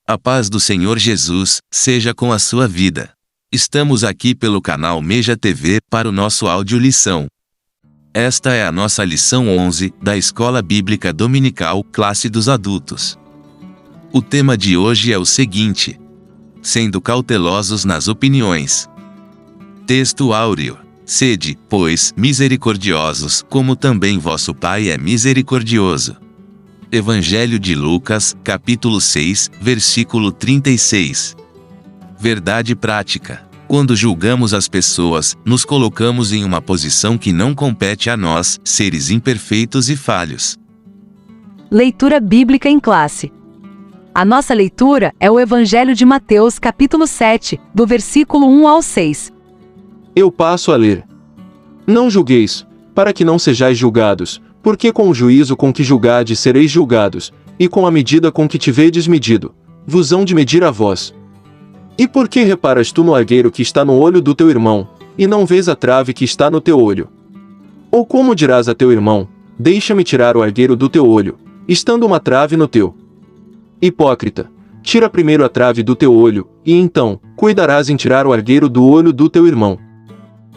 A paz do Senhor Jesus seja com a sua vida. Estamos aqui pelo canal Meja TV para o nosso áudio lição. Esta é a nossa lição 11 da Escola Bíblica Dominical, classe dos adultos. O tema de hoje é o seguinte: sendo cautelosos nas opiniões. Texto áureo: sede, pois, misericordiosos, como também vosso Pai é misericordioso. Evangelho de Lucas, capítulo 6, versículo 36. Verdade prática. Quando julgamos as pessoas, nos colocamos em uma posição que não compete a nós, seres imperfeitos e falhos. Leitura bíblica em classe. A nossa leitura é o Evangelho de Mateus, capítulo 7, do versículo 1 ao 6. Eu passo a ler. Não julgueis, para que não sejais julgados, porque com o juízo com que julgardes sereis julgados, e com a medida com que tiverdes medido, vos hão de medir a vós. E por que reparas tu no argueiro que está no olho do teu irmão, e não vês a trave que está no teu olho? Ou como dirás a teu irmão, deixa-me tirar o argueiro do teu olho, estando uma trave no teu? Hipócrita, tira primeiro a trave do teu olho, e então, cuidarás em tirar o argueiro do olho do teu irmão.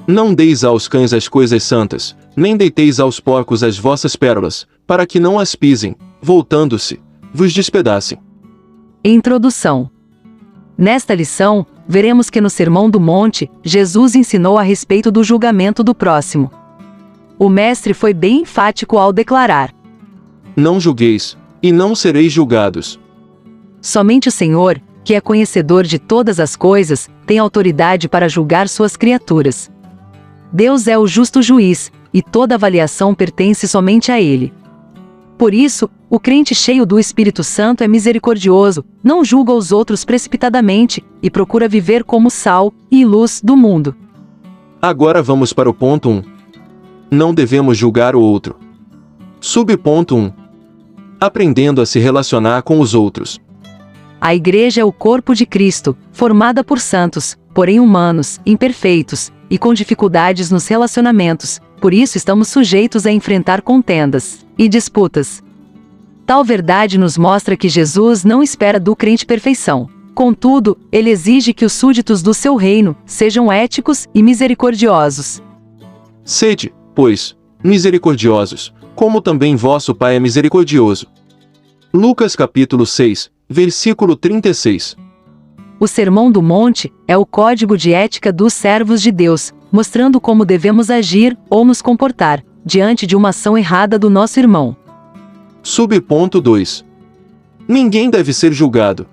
Não deis aos cães as coisas santas, nem deiteis aos porcos as vossas pérolas, para que não as pisem, voltando-se, vos despedacem. Introdução. Nesta lição, veremos que no Sermão do Monte, Jesus ensinou a respeito do julgamento do próximo. O mestre foi bem enfático ao declarar: não julgueis, e não sereis julgados. Somente o Senhor, que é conhecedor de todas as coisas, tem autoridade para julgar suas criaturas. Deus é o justo juiz, e toda avaliação pertence somente a Ele. Por isso, o crente cheio do Espírito Santo é misericordioso, não julga os outros precipitadamente, e procura viver como sal e luz do mundo. Agora vamos para o ponto 1. Não devemos julgar o outro. Subponto 1. Aprendendo a se relacionar com os outros. A Igreja é o corpo de Cristo, formada por santos, porém humanos, imperfeitos, e com dificuldades nos relacionamentos, por isso estamos sujeitos a enfrentar contendas e disputas. Tal verdade nos mostra que Jesus não espera do crente perfeição. Contudo, ele exige que os súditos do seu reino sejam éticos e misericordiosos. Sede, pois, misericordiosos, como também vosso Pai é misericordioso. Lucas capítulo 6, versículo 36. O Sermão do Monte é o código de ética dos servos de Deus, mostrando como devemos agir ou nos comportar diante de uma ação errada do nosso irmão. Subponto 2. Ninguém deve ser julgado.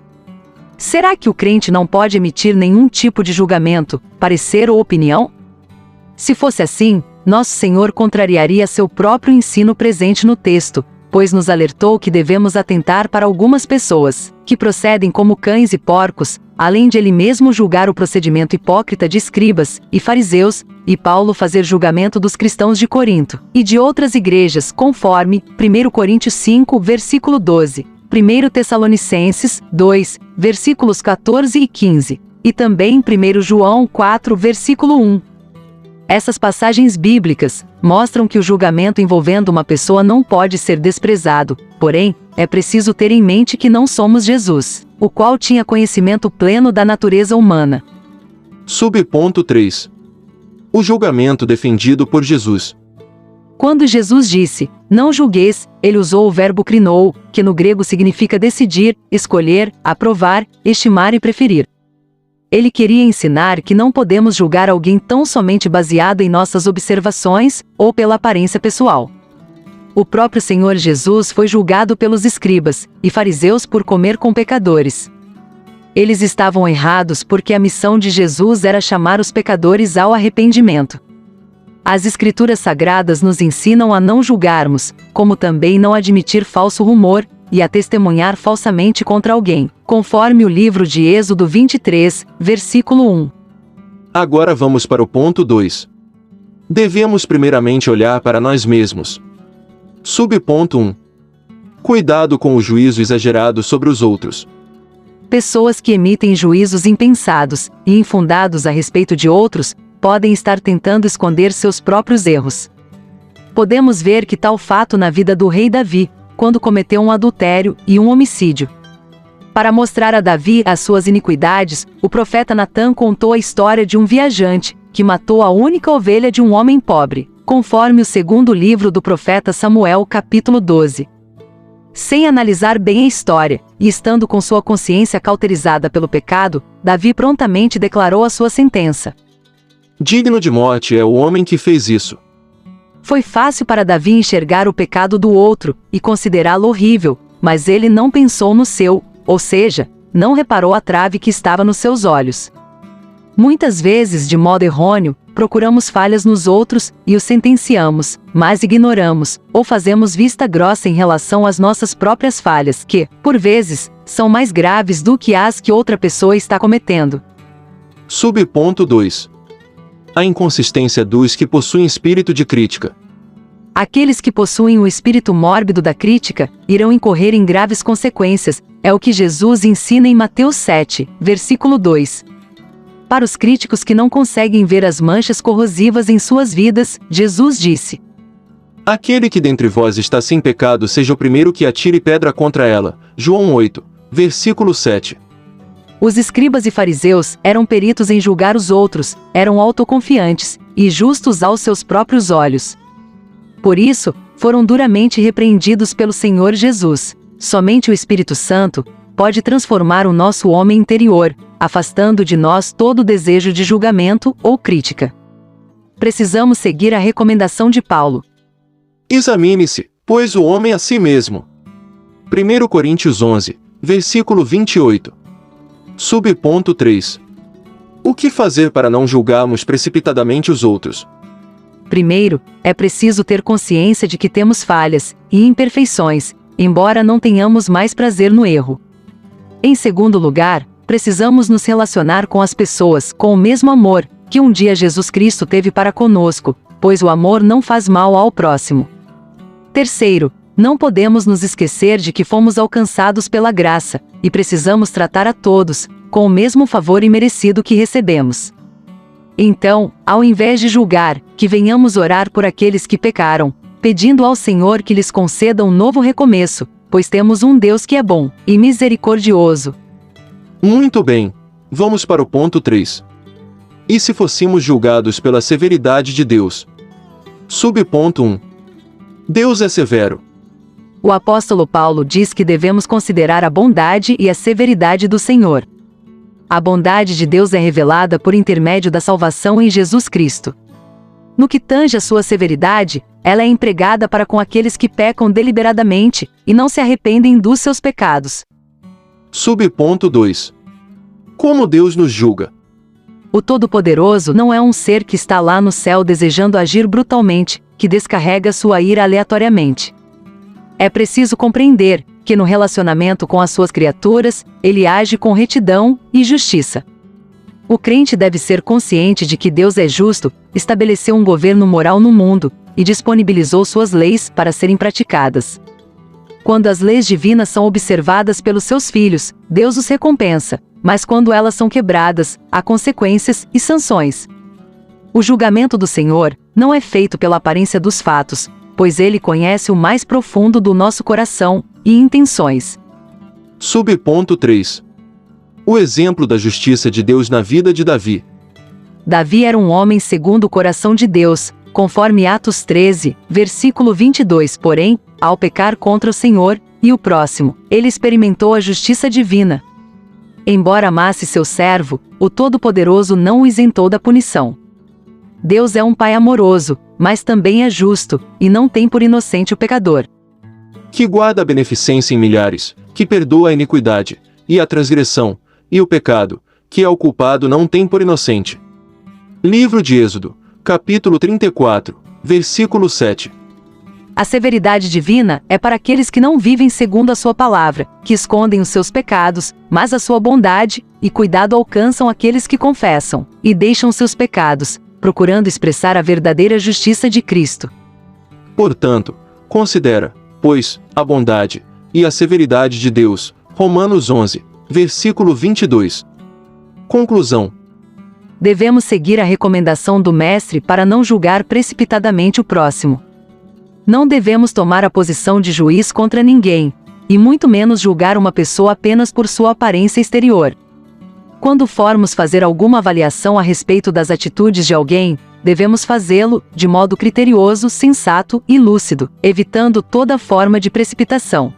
Será que o crente não pode emitir nenhum tipo de julgamento, parecer ou opinião? Se fosse assim, nosso Senhor contrariaria seu próprio ensino presente no texto, pois nos alertou que devemos atentar para algumas pessoas, que procedem como cães e porcos, além de ele mesmo julgar o procedimento hipócrita de escribas e fariseus, e Paulo fazer julgamento dos cristãos de Corinto, e de outras igrejas, conforme 1 Coríntios 5, versículo 12, 1 Tessalonicenses 2, versículos 14 e 15, e também 1 João 4, versículo 1. Essas passagens bíblicas mostram que o julgamento envolvendo uma pessoa não pode ser desprezado, porém, é preciso ter em mente que não somos Jesus, o qual tinha conhecimento pleno da natureza humana. Subponto 3. O julgamento defendido por Jesus. Quando Jesus disse, não julgueis, ele usou o verbo krinou, que no grego significa decidir, escolher, aprovar, estimar e preferir. Ele queria ensinar que não podemos julgar alguém tão somente baseado em nossas observações ou pela aparência pessoal. O próprio Senhor Jesus foi julgado pelos escribas e fariseus por comer com pecadores. Eles estavam errados porque a missão de Jesus era chamar os pecadores ao arrependimento. As Escrituras Sagradas nos ensinam a não julgarmos, como também não admitir falso rumor, e a testemunhar falsamente contra alguém, conforme o livro de Êxodo 23, versículo 1. Agora vamos para o ponto 2. Devemos primeiramente olhar para nós mesmos. Subponto 1. Cuidado com o juízo exagerado sobre os outros. Pessoas que emitem juízos impensados e infundados a respeito de outros, podem estar tentando esconder seus próprios erros. Podemos ver que tal fato na vida do rei Davi, quando cometeu um adultério e um homicídio. Para mostrar a Davi as suas iniquidades, o profeta Natã contou a história de um viajante, que matou a única ovelha de um homem pobre, conforme o segundo livro do profeta Samuel, capítulo 12. Sem analisar bem a história, e estando com sua consciência cauterizada pelo pecado, Davi prontamente declarou a sua sentença. Digno de morte é o homem que fez isso. Foi fácil para Davi enxergar o pecado do outro, e considerá-lo horrível, mas ele não pensou no seu, ou seja, não reparou a trave que estava nos seus olhos. Muitas vezes, de modo errôneo, procuramos falhas nos outros e os sentenciamos, mas ignoramos, ou fazemos vista grossa em relação às nossas próprias falhas, que, por vezes, são mais graves do que as que outra pessoa está cometendo. Subponto 2. A inconsistência dos que possuem espírito de crítica. Aqueles que possuem o espírito mórbido da crítica irão incorrer em graves consequências, é o que Jesus ensina em Mateus 7, versículo 2. Para os críticos que não conseguem ver as manchas corrosivas em suas vidas, Jesus disse: Aquele que dentre vós está sem pecado seja o primeiro que atire pedra contra ela. João 8, versículo 7. Os escribas e fariseus eram peritos em julgar os outros, eram autoconfiantes e justos aos seus próprios olhos. Por isso, foram duramente repreendidos pelo Senhor Jesus. Somente o Espírito Santo pode transformar o nosso homem interior, afastando de nós todo o desejo de julgamento ou crítica. Precisamos seguir a recomendação de Paulo. Examine-se, pois, o homem a si mesmo. 1 Coríntios 11, versículo 28. Subponto 3. O que fazer para não julgarmos precipitadamente os outros? Primeiro, é preciso ter consciência de que temos falhas e imperfeições, embora não tenhamos mais prazer no erro. Em segundo lugar, precisamos nos relacionar com as pessoas com o mesmo amor que um dia Jesus Cristo teve para conosco, pois o amor não faz mal ao próximo. Terceiro, não podemos nos esquecer de que fomos alcançados pela graça, e precisamos tratar a todos com o mesmo favor imerecido que recebemos. Então, ao invés de julgar, que venhamos orar por aqueles que pecaram, pedindo ao Senhor que lhes conceda um novo recomeço, pois temos um Deus que é bom e misericordioso. Muito bem. Vamos para o ponto 3. E se fôssemos julgados pela severidade de Deus? Subponto 1. Deus é severo. O apóstolo Paulo diz que devemos considerar a bondade e a severidade do Senhor. A bondade de Deus é revelada por intermédio da salvação em Jesus Cristo. No que tange a sua severidade, ela é empregada para com aqueles que pecam deliberadamente e não se arrependem dos seus pecados. Subponto 2. Como Deus nos julga? O Todo-Poderoso não é um ser que está lá no céu desejando agir brutalmente, que descarrega sua ira aleatoriamente. É preciso compreender que no relacionamento com as suas criaturas, ele age com retidão e justiça. O crente deve ser consciente de que Deus é justo, estabeleceu um governo moral no mundo e disponibilizou suas leis para serem praticadas. Quando as leis divinas são observadas pelos seus filhos, Deus os recompensa, mas quando elas são quebradas, há consequências e sanções. O julgamento do Senhor não é feito pela aparência dos fatos, pois ele conhece o mais profundo do nosso coração e intenções. Subponto 3. O exemplo da justiça de Deus na vida de Davi. Davi era um homem segundo o coração de Deus, conforme Atos 13, versículo 22. Porém, ao pecar contra o Senhor e o próximo, ele experimentou a justiça divina. Embora amasse seu servo, o Todo-Poderoso não o isentou da punição. Deus é um Pai amoroso, mas também é justo, e não tem por inocente o pecador. Que guarda a beneficência em milhares, que perdoa a iniquidade, e a transgressão, e o pecado, que é o culpado não tem por inocente. Livro de Êxodo, capítulo 34, versículo 7. A severidade divina é para aqueles que não vivem segundo a sua palavra, que escondem os seus pecados, mas a sua bondade e cuidado alcançam aqueles que confessam e deixam seus pecados, procurando expressar a verdadeira justiça de Cristo. Portanto, considera, pois, a bondade e a severidade de Deus. Romanos 11, versículo 22. Conclusão. Devemos seguir a recomendação do Mestre para não julgar precipitadamente o próximo. Não devemos tomar a posição de juiz contra ninguém, e muito menos julgar uma pessoa apenas por sua aparência exterior. Quando formos fazer alguma avaliação a respeito das atitudes de alguém, devemos fazê-lo de modo criterioso, sensato e lúcido, evitando toda forma de precipitação.